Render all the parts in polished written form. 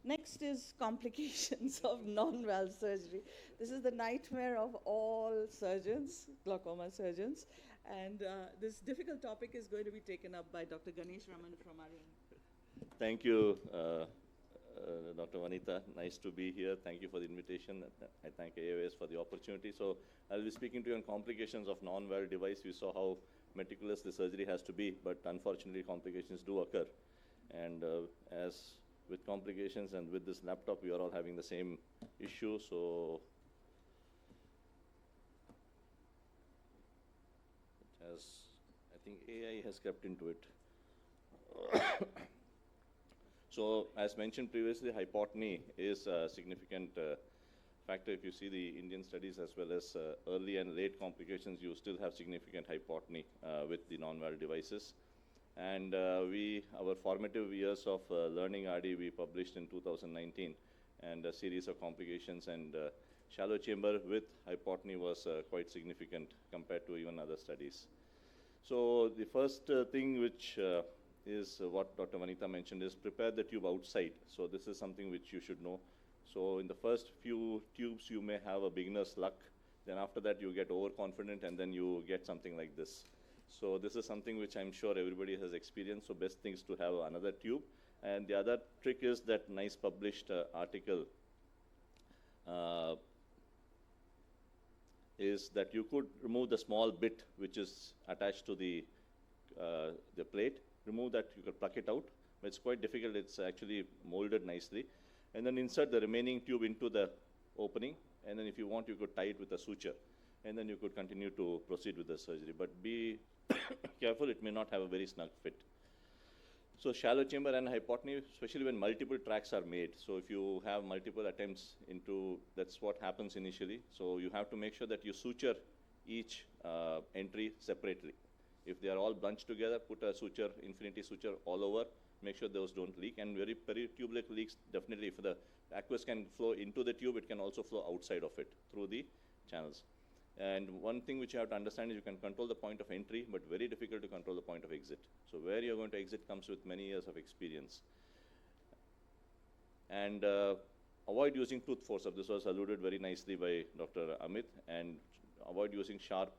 Next is complications of non-valve surgery. This is the nightmare of all surgeons, glaucoma surgeons. And this difficult topic is going to be taken up by Dr. Ganesh Raman from RN. Thank you, Dr. Vanita. Nice to be here. Thank you for the invitation. I thank AAOS for the opportunity. So I'll be speaking to you on complications of non-valve device. We saw how meticulous the surgery has to be, but unfortunately complications do occur. And as with complications and with this laptop, we are all having the same issue. So it has, I think AI has crept into it. So as mentioned previously, hypotony is a significant factor. If you see the Indian studies as well as early and late complications, you still have significant hypotony with the non-valve devices. And our formative years of learning RD, we published in 2019, and a series of complications, and shallow chamber with hypotony was quite significant compared to even other studies. So the first thing which is what Dr. Vanita mentioned is prepare the tube outside. So this is something which you should know. So in the first few tubes, you may have a beginner's luck. Then after that, you get overconfident, and then you get something like this. So this is something which I'm sure everybody has experienced. So best thing is to have another tube. And the other trick is that nice published article is that you could remove the small bit which is attached to the plate. Remove that, you could pluck it out, but it's quite difficult. It's actually molded nicely. And then insert the remaining tube into the opening, and then if you want, you could tie it with a suture, and then you could continue to proceed with the surgery. But be careful, it may not have a very snug fit. So shallow chamber and hypotony, especially when multiple tracks are made. So if you have multiple attempts into, that's what happens initially. So you have to make sure that you suture each entry separately. If they are all bunched together, put a suture, infinity suture all over, make sure those don't leak. And very peritubular leaks, definitely, if the aqueous can flow into the tube, it can also flow outside of it through the channels. And one thing which you have to understand is you can control the point of entry, but very difficult to control the point of exit. So where you're going to exit comes with many years of experience. And avoid using tooth forceps. This was alluded very nicely by Dr. Amit. And avoid using sharp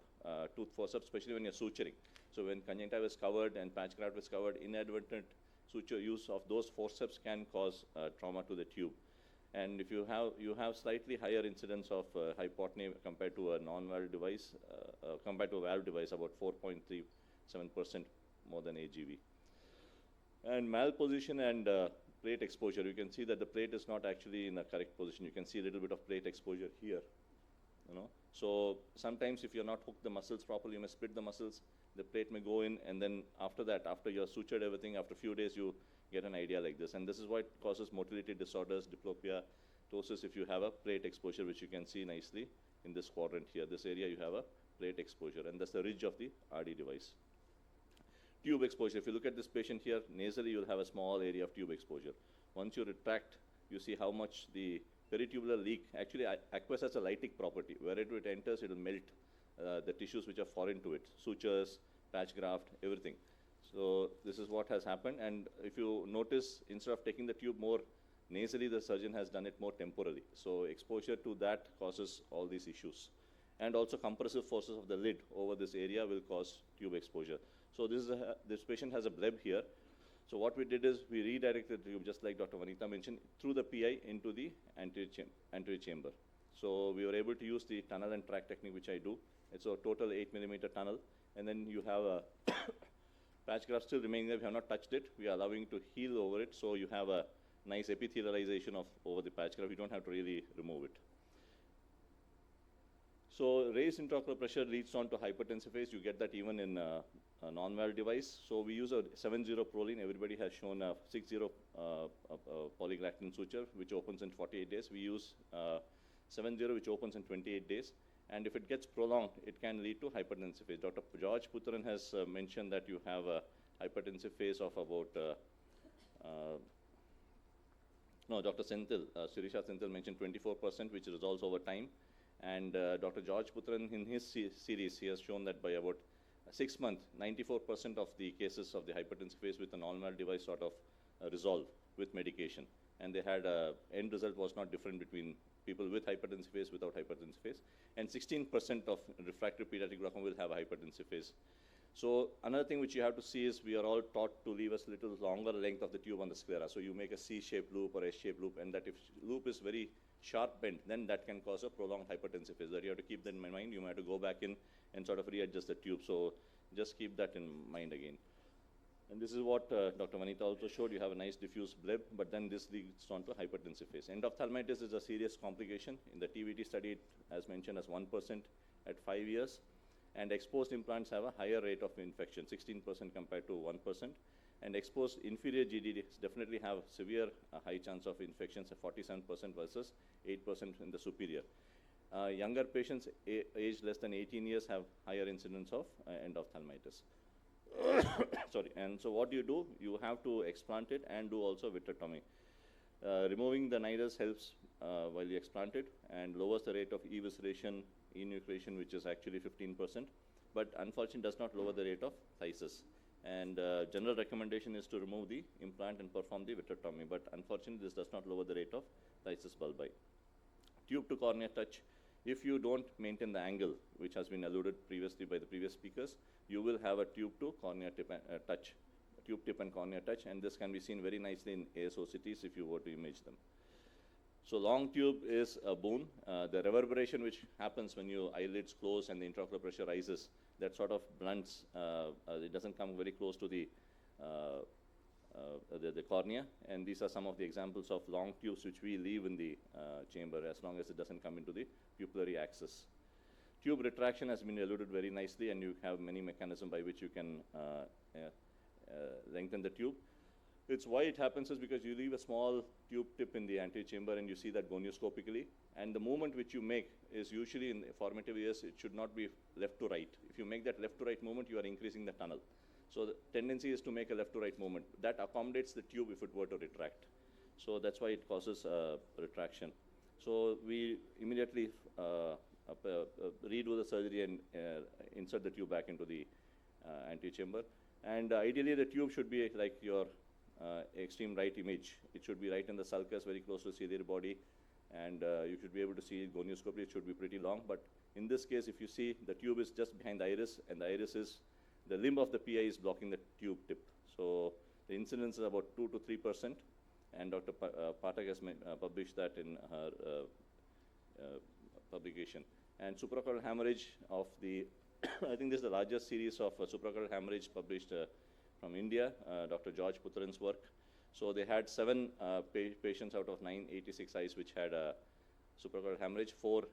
tooth forceps, especially when you're suturing. So when conjunctiva is covered and patch graft is covered, inadvertent suture use of those forceps can cause trauma to the tube. And if you have slightly higher incidence of hypotony compared to a non-valve device, compared to a valve device, about 4.37% more than AGV. And malposition and plate exposure, you can see that the plate is not actually in a correct position. You can see a little bit of plate exposure here. So sometimes if you're not hooked the muscles properly, you may split the muscles, the plate may go in, and then after that, after you're sutured everything, after a few days, you get an idea like this. And this is what causes motility disorders, diplopia, ptosis, if you have a plate exposure, which you can see nicely in this quadrant here. This area, you have a plate exposure, and that's the ridge of the RD device. Tube exposure, if you look at this patient here, nasally, you'll have a small area of tube exposure. Once you retract, you see how much the peritubular leak, actually aqueous has a lytic property. Wherever it enters, it will melt the tissues which are foreign to it, sutures, patch graft, everything. So this is what has happened. And if you notice, instead of taking the tube more nasally, the surgeon has done it more temporally. So exposure to that causes all these issues. And also compressive forces of the lid over this area will cause tube exposure. So this patient has a bleb here. So what we did is we redirected the tube, just like Dr. Vanita mentioned, through the PI into the anterior chamber. So we were able to use the tunnel and track technique, which I do. It's a total 8mm tunnel. And then you have a patch graft still remaining there. We have not touched it. We are allowing to heal over it. So you have a nice epithelialization over the patch graft. You don't have to really remove it. So raised intraocular pressure leads on to hypertensive phase. You get that even in a non-valve device. So we use a 7-0 proline. Everybody has shown a 6-0 polygalactin suture, which opens in 48 days. We use 7-0, which opens in 28 days. And if it gets prolonged, it can lead to hypertensive phase. Dr. George Putran has mentioned that you have a hypertensive phase of about, Dr. Senthil, Sirisha Senthil mentioned 24%, which resolves over time. And Dr. George Putran, in his series, he has shown that by about 6 months, 94% of the cases of the hypertensive phase with a non-valve device sort of resolve with medication. and they had end result was not different between people with hypertensive phase, without hypertensive phase, and 16% of refractory pediatric glaucoma will have a hypertensive phase. So another thing which you have to see is we are all taught to leave a little longer length of the tube on the sclera. So you make a C-shaped loop or S-shaped loop, and that if loop is very sharp bent, then that can cause a prolonged hypertensive phase. That you have to keep that in mind. You might have to go back in and sort of readjust the tube. So just keep that in mind again. And this is what Dr. Vanita also showed. You have a nice diffuse bleb, but then this leads on to hypertensive phase. Endophthalmitis is a serious complication. In the TVT study, as mentioned, as 1% at 5 years. And exposed implants have a higher rate of infection, 16% compared to 1%. And exposed inferior GDDs definitely have severe high chance of infections, 47% versus 8% in the superior. Younger patients aged less than 18 years have higher incidence of endophthalmitis. Sorry, and so what do? You have to explant it and do also vitrectomy. Removing the nidus helps while you explant it and lowers the rate of evisceration, enucleation, which is actually 15%, but unfortunately does not lower the rate of phthisis. And general recommendation is to remove the implant and perform the vitrectomy, but unfortunately this does not lower the rate of phthisis bulbi. Tube to cornea touch. If you don't maintain the angle, which has been alluded previously by the previous speakers, you will have a tube to cornea tip touch, tube tip and cornea touch, and this can be seen very nicely in ASOCTs if you were to image them. So long tube is a boon. The reverberation which happens when your eyelids close and the intraocular pressure rises, that sort of blunts, it doesn't come very close to the cornea, and these are some of the examples of long tubes which we leave in the chamber as long as it doesn't come into the pupillary axis. Tube retraction has been alluded very nicely, and you have many mechanisms by which you can lengthen the tube. It's why it happens is because you leave a small tube tip in the anterior chamber and you see that gonioscopically, and the movement which you make is usually in formative years, it should not be left to right. If you make that left to right movement, you are increasing the tunnel. So the tendency is to make a left to right movement. That accommodates the tube if it were to retract. So that's why it causes retraction. So we immediately redo the surgery and insert the tube back into the anterior chamber. And ideally the tube should be like your extreme right image. It should be right in the sulcus, very close to the ciliary body, and you should be able to see it gonioscopically. It should be pretty long, but in this case, if you see, the tube is just behind the iris, and the iris is, the limb of the PI is blocking the tube tip. So the incidence is about 2 to 3%, and Dr. Pathak has published that in her publication. And suprachoroidal hemorrhage of the, I think this is the largest series of suprachoroidal hemorrhage published from India, Dr. George Puthran's work. So they had 7 patients out of 986 eyes which had suprachoroidal hemorrhage, 4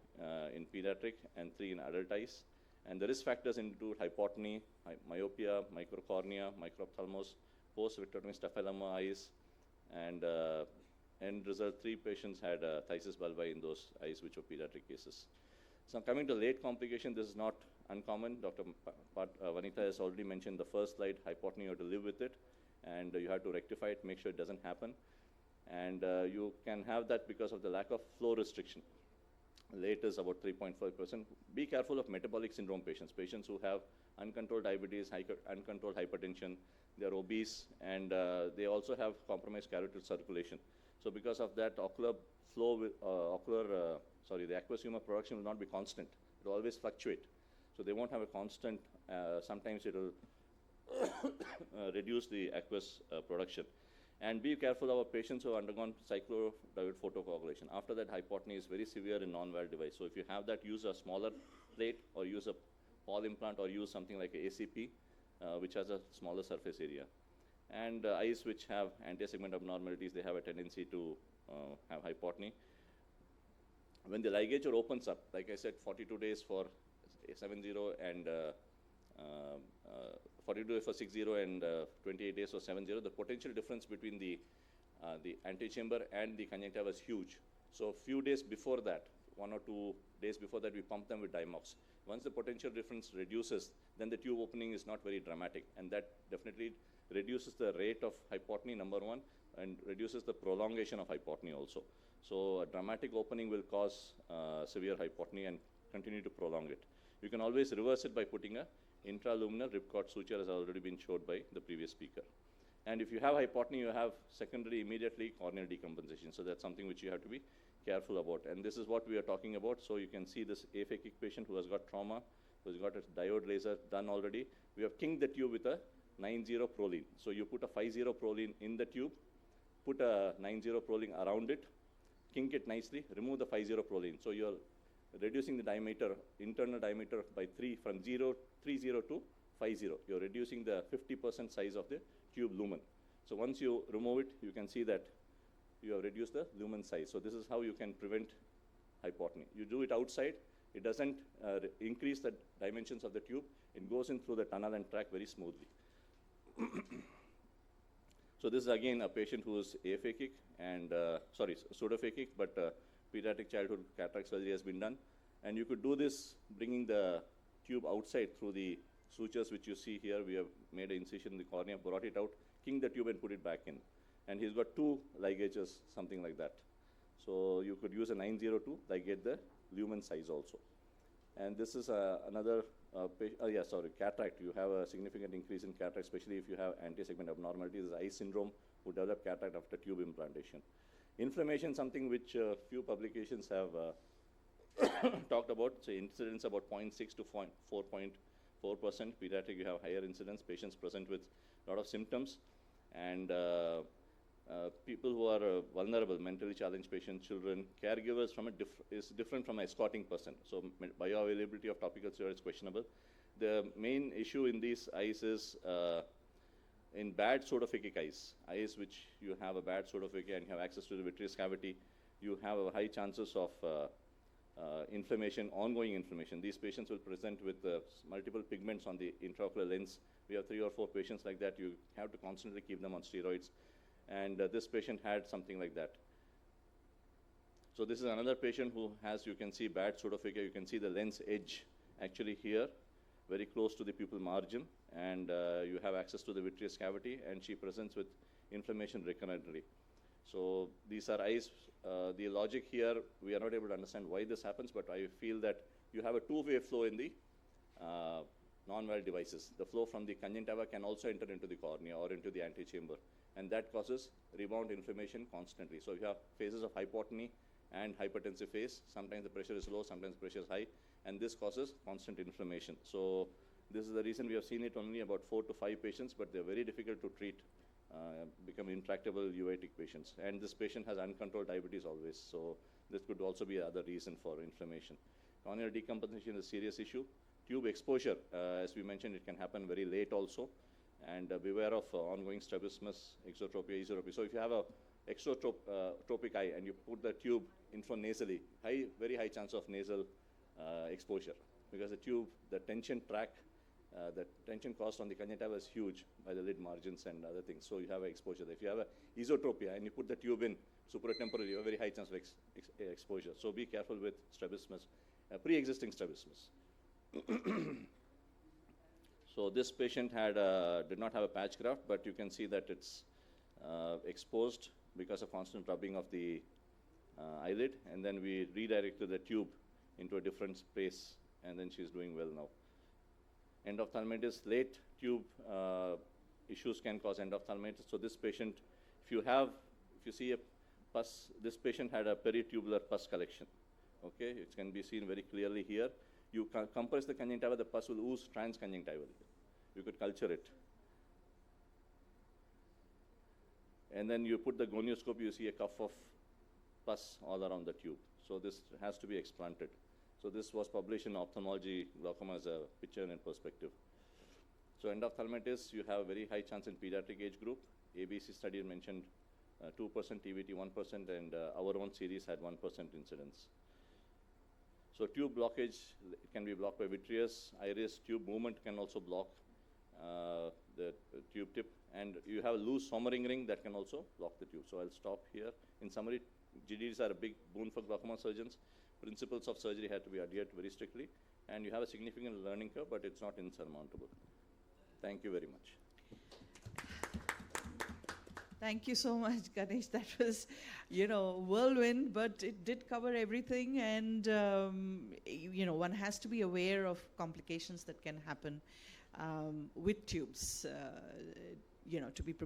in pediatric and 3 in adult eyes. And the risk factors include hypotony, myopia, microcornea, microphthalmos, post-vitrectomy staphyloma eyes, and end result 3 patients had phthisis bulbi in those eyes which were pediatric cases. So coming to late complication, this is not uncommon. Dr. Vanita has already mentioned the first slide, hypotony, you have to live with it, and you have to rectify it, make sure it doesn't happen. And you can have that because of the lack of flow restriction. Late is about 3.5%. Be careful of metabolic syndrome patients, patients who have uncontrolled diabetes, uncontrolled hypertension, they're obese, and they also have compromised carotid circulation. So because of that, ocular flow, the aqueous humor production will not be constant. It will always fluctuate. So they won't have a constant, sometimes it will reduce the aqueous production. And be careful of our patients who have undergone cyclodiode photocoagulation. After that, hypotony is very severe in non-valve device. So if you have that, use a smaller plate or use a Paul implant or use something like a ACP, which has a smaller surface area. And eyes which have anti-segment abnormalities, they have a tendency to have hypotony. When the ligature opens up, like I said, 42 days for 70 and 42 days for 60 and 28 days for 70, the potential difference between the antechamber and the conjunctiva is huge. So few days before that, 1 or 2 days before that, we pump them with Dimox. Once the potential difference reduces, then the tube opening is not very dramatic, and that definitely reduces the rate of hypotony, number one, and reduces the prolongation of hypotony also. So a dramatic opening will cause severe hypotony and continue to prolong it. You can always reverse it by putting a intraluminal ripcord suture, as already been showed by the previous speaker. And if you have hypotony, you have secondary immediately corneal decompensation. So that's something which you have to be careful about. And this is what we are talking about. So you can see this aphakic patient who has got trauma, who has got a diode laser done already. We have kinked the tube with a 90 Prolene. So you put a 50 Prolene in the tube, put a 90 Prolene around it, kink it nicely, remove the 50 Prolene. So you're reducing the diameter, internal diameter by 3 from 30 to 50. You're reducing the 50% size of the tube lumen. So once you remove it, you can see that you have reduced the lumen size. So this is how you can prevent hypotony. You do it outside, it doesn't increase the dimensions of the tube. It goes in through the tunnel and track very smoothly. So this is again a patient who is aphakic and, pseudophakic, but pediatric childhood cataract surgery has been done. And you could do this bringing the tube outside through the sutures which you see here. We have made an incision in the cornea, brought it out, kinked the tube and put it back in. And he's got 2 ligages, something like that. So you could use a 902 to ligate the lumen size also. And this is another cataract. You have a significant increase in cataract, especially if you have anti-segment abnormalities. This is eye syndrome, who develop cataract after tube implantation. Inflammation, something which few publications have talked about. So incidence about 0.6 to 4.4%. Pediatric, you have higher incidence. Patients present with a lot of symptoms. And people who are vulnerable, mentally challenged patients, children, caregivers is different from an escorting person. So bioavailability of topical steroids is questionable. The main issue in these eyes is in bad pseudophakic eyes which you have a bad pseudophakia and you have access to the vitreous cavity, you have a high chances of inflammation, ongoing inflammation. These patients will present with multiple pigments on the intraocular lens. We have 3 or 4 patients like that. You have to constantly keep them on steroids. And this patient had something like that. So this is another patient who has, you can see bad pseudophakia. You can see the lens edge actually here, very close to the pupil margin. And you have access to the vitreous cavity, and she presents with inflammation recurrently. So these are eyes. The logic here, we are not able to understand why this happens, but I feel that you have a 2-way flow in the non-viral devices. The flow from the conjunctiva can also enter into the cornea or into the antechamber, and that causes rebound inflammation constantly. So you have phases of hypotony and hypertensive phase. Sometimes the pressure is low, sometimes the pressure is high, and this causes constant inflammation. So this is the reason we have seen it only about 4 to 5 patients, but they're very difficult to treat, become intractable uveitic patients. And this patient has uncontrolled diabetes always, so this could also be another reason for inflammation. Corneal decompensation is a serious issue. Tube exposure, as we mentioned, it can happen very late also. And beware of ongoing strabismus, exotropia, esotropia. So if you have a exotropic eye and you put the tube intranasally, very high chance of nasal exposure, because the tube, the tension track, the tension caused on the conjunctiva is huge by the lid margins and other things. So you have exposure. If you have a esotropia and you put the tube in supratemporally, you have a very high chance of exposure. So be careful with strabismus, pre-existing strabismus. So this patient did not have a patch graft, but you can see that it's exposed because of constant rubbing of the eyelid, and then we redirected the tube into a different space, and then she's doing well now. Endophthalmitis, late tube issues can cause endophthalmitis. So this patient, if you see a pus, this patient had a peritubular pus collection. Okay, it can be seen very clearly here. You compress the conjunctiva, the pus will ooze transconjunctivally. You could culture it. And then you put the gonioscope, you see a cuff of pus all around the tube. So this has to be explanted. So this was published in Ophthalmology Glaucoma as a picture and perspective. So endophthalmitis, you have a very high chance in pediatric age group. ABC study mentioned 2%, TVT 1%, and our own series had 1% incidence. So tube blockage, it can be blocked by vitreous, iris, tube movement can also block the tube tip, and you have a loose Sommering ring that can also block the tube. So I'll stop here. In summary, GDs are a big boon for glaucoma surgeons. Principles of surgery have to be adhered to very strictly, and you have a significant learning curve, but it's not insurmountable. Thank you very much. Thank you so much, Ganesh. That was, whirlwind, but it did cover everything. And, one has to be aware of complications that can happen with tubes, to be prepared.